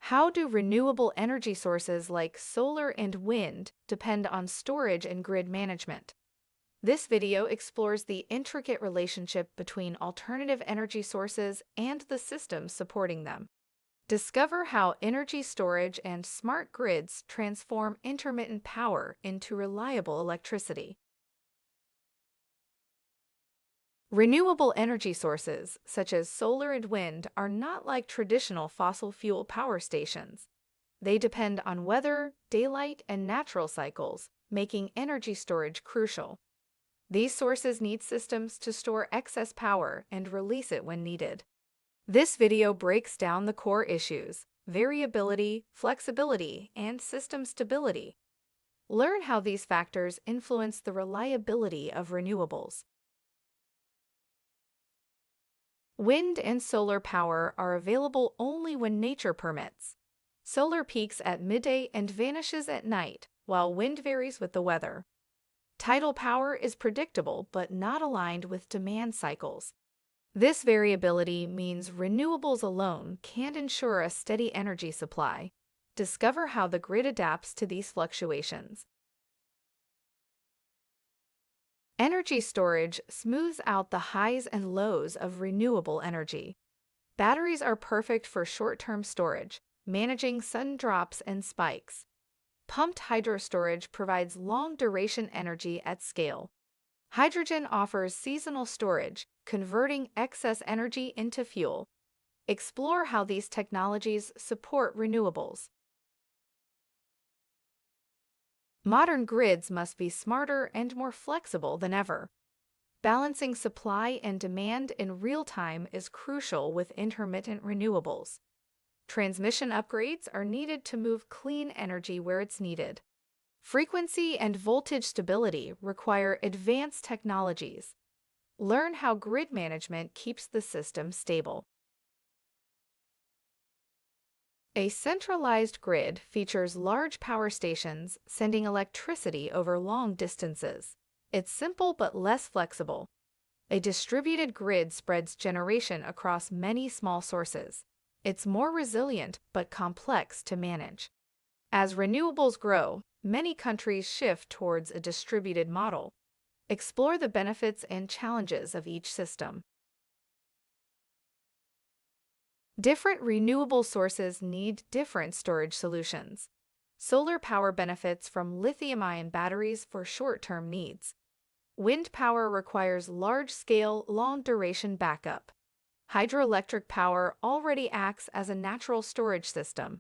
How do renewable energy sources like solar and wind depend on storage and grid management? This video explores the intricate relationship between alternative energy sources and the systems supporting them. Discover how energy storage and smart grids transform intermittent power into reliable electricity. Renewable energy sources, such as solar and wind, are not like traditional fossil fuel power stations. They depend on weather, daylight, and natural cycles, making energy storage crucial. These sources need systems to store excess power and release it when needed. This video breaks down the core issues: variability, flexibility, and system stability. Learn how these factors influence the reliability of renewables. Wind and solar power are available only when nature permits. Solar peaks at midday and vanishes at night, while wind varies with the weather. Tidal power is predictable but not aligned with demand cycles. This variability means renewables alone can't ensure a steady energy supply. Discover how the grid adapts to these fluctuations. Energy storage smooths out the highs and lows of renewable energy. Batteries are perfect for short-term storage, managing sudden drops and spikes. Pumped hydro storage provides long-duration energy at scale. Hydrogen offers seasonal storage, converting excess energy into fuel. Explore how these technologies support renewables. Modern grids must be smarter and more flexible than ever. Balancing supply and demand in real time is crucial with intermittent renewables. Transmission upgrades are needed to move clean energy where it's needed. Frequency and voltage stability require advanced technologies. Learn how grid management keeps the system stable. A centralized grid features large power stations sending electricity over long distances. It's simple but less flexible. A distributed grid spreads generation across many small sources. It's more resilient but complex to manage. As renewables grow, many countries shift towards a distributed model. Explore the benefits and challenges of each system. Different renewable sources need different storage solutions. Solar power benefits from lithium-ion batteries for short-term needs. Wind power requires large-scale, long-duration backup. Hydroelectric power already acts as a natural storage system.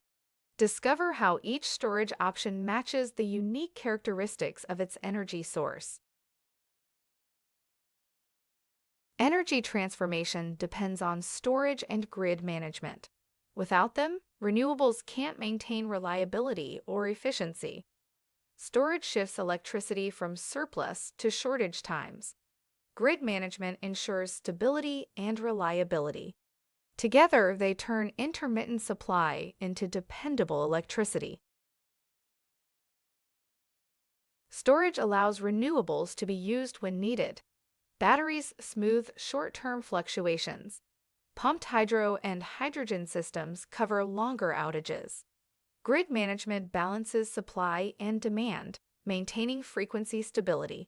Discover how each storage option matches the unique characteristics of its energy source. Energy transformation depends on storage and grid management. Without them, renewables can't maintain reliability or efficiency. Storage shifts electricity from surplus to shortage times. Grid management ensures stability and reliability. Together, they turn intermittent supply into dependable electricity. Storage allows renewables to be used when needed. Batteries smooth short-term fluctuations. Pumped hydro and hydrogen systems cover longer outages. Grid management balances supply and demand, maintaining frequency stability.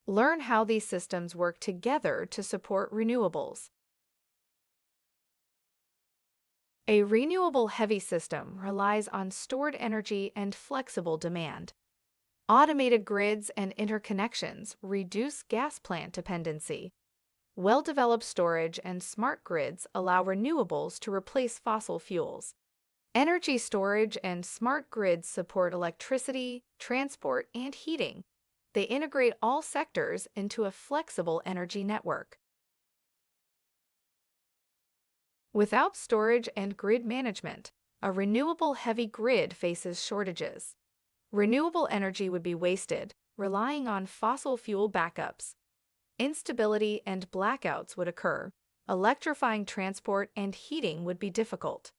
Learn how these systems work together to support renewables. A renewable-heavy system relies on stored energy and flexible demand. Automated grids and interconnections reduce gas plant dependency. Well-developed storage and smart grids allow renewables to replace fossil fuels. Energy storage and smart grids support electricity, transport, and heating. They integrate all sectors into a flexible energy network. Without storage and grid management, a renewable-heavy grid faces shortages. Renewable energy would be wasted, relying on fossil fuel backups. Instability and blackouts would occur. Electrifying transport and heating would be difficult.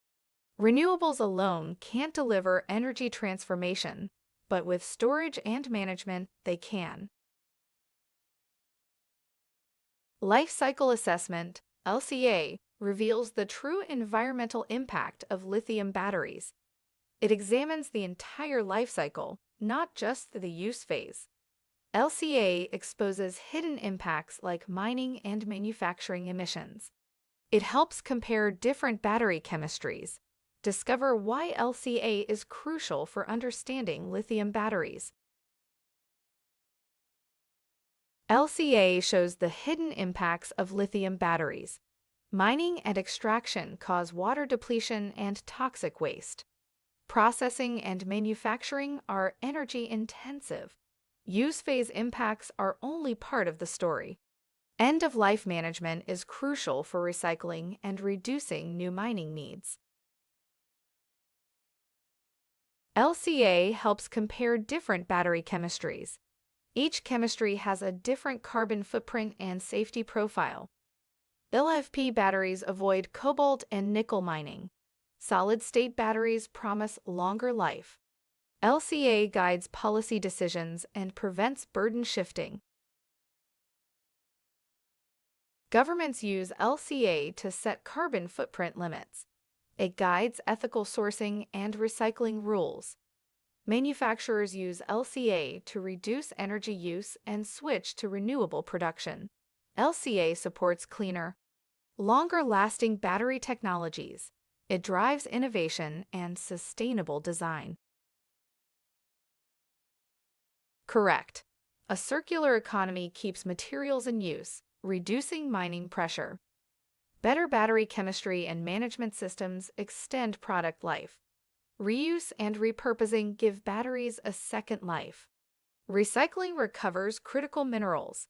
Renewables alone can't deliver energy transformation, but with storage and management, they can. Life cycle assessment, LCA, reveals the true environmental impact of lithium batteries. It examines the entire life cycle, not just the use phase. LCA exposes hidden impacts like mining and manufacturing emissions. It helps compare different battery chemistries, discover why LCA is crucial for understanding lithium batteries. LCA shows the hidden impacts of lithium batteries. Mining and extraction cause water depletion and toxic waste. Processing and manufacturing are energy-intensive. Use phase impacts are only part of the story. End-of-life management is crucial for recycling and reducing new mining needs. LCA helps compare different battery chemistries. Each chemistry has a different carbon footprint and safety profile. LFP batteries avoid cobalt and nickel mining. Solid-state batteries promise longer life. LCA guides policy decisions and prevents burden shifting. Governments use LCA to set carbon footprint limits. It guides ethical sourcing and recycling rules. Manufacturers use LCA to reduce energy use and switch to renewable production. LCA supports cleaner, longer-lasting battery technologies. It drives innovation and sustainable design. Correct. A circular economy keeps materials in use, reducing mining pressure. Better battery chemistry and management systems extend product life. Reuse and repurposing give batteries a second life. Recycling recovers critical minerals.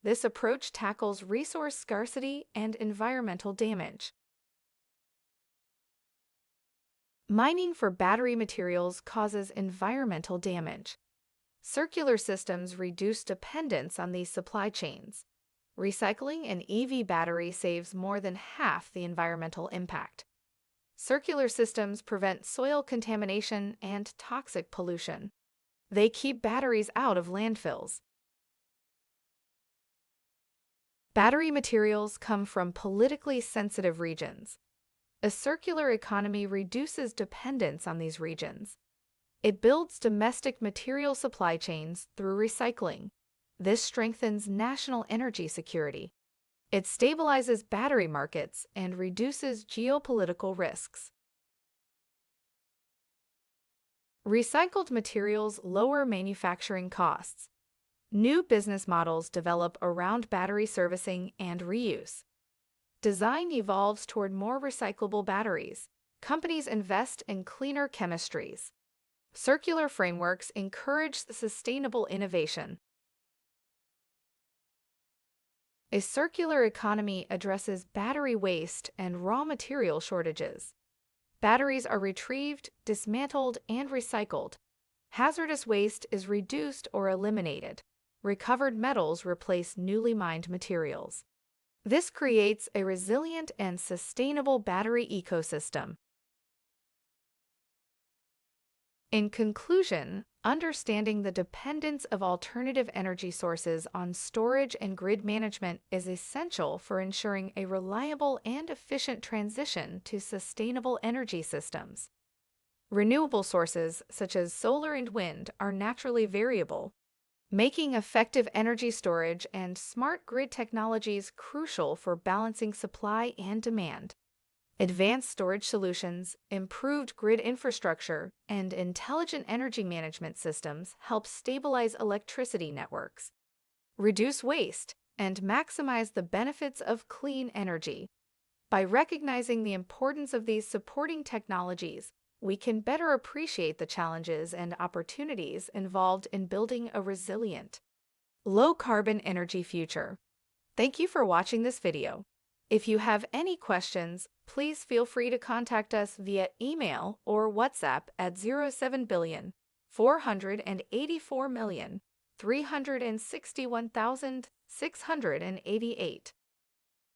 This approach tackles resource scarcity and environmental damage. Mining for battery materials causes environmental damage. Circular systems reduce dependence on these supply chains. Recycling an EV battery saves more than half the environmental impact. Circular systems prevent soil contamination and toxic pollution. They keep batteries out of landfills. Battery materials come from politically sensitive regions. A circular economy reduces dependence on these regions. It builds domestic material supply chains through recycling. This strengthens national energy security. It stabilizes battery markets and reduces geopolitical risks. Recycled materials lower manufacturing costs. New business models develop around battery servicing and reuse. Design evolves toward more recyclable batteries. Companies invest in cleaner chemistries. Circular frameworks encourage sustainable innovation. A circular economy addresses battery waste and raw material shortages. Batteries are retrieved, dismantled, and recycled. Hazardous waste is reduced or eliminated. Recovered metals replace newly mined materials. This creates a resilient and sustainable battery ecosystem. In conclusion, understanding the dependence of alternative energy sources on storage and grid management is essential for ensuring a reliable and efficient transition to sustainable energy systems. Renewable sources, such as solar and wind, are naturally variable, making effective energy storage and smart grid technologies crucial for balancing supply and demand. Advanced storage solutions, improved grid infrastructure, and intelligent energy management systems help stabilize electricity networks, reduce waste, and maximize the benefits of clean energy. By recognizing the importance of these supporting technologies, we can better appreciate the challenges and opportunities involved in building a resilient, low-carbon energy future. Thank you for watching this video. If you have any questions, please feel free to contact us via email or WhatsApp at 07,484,361,688.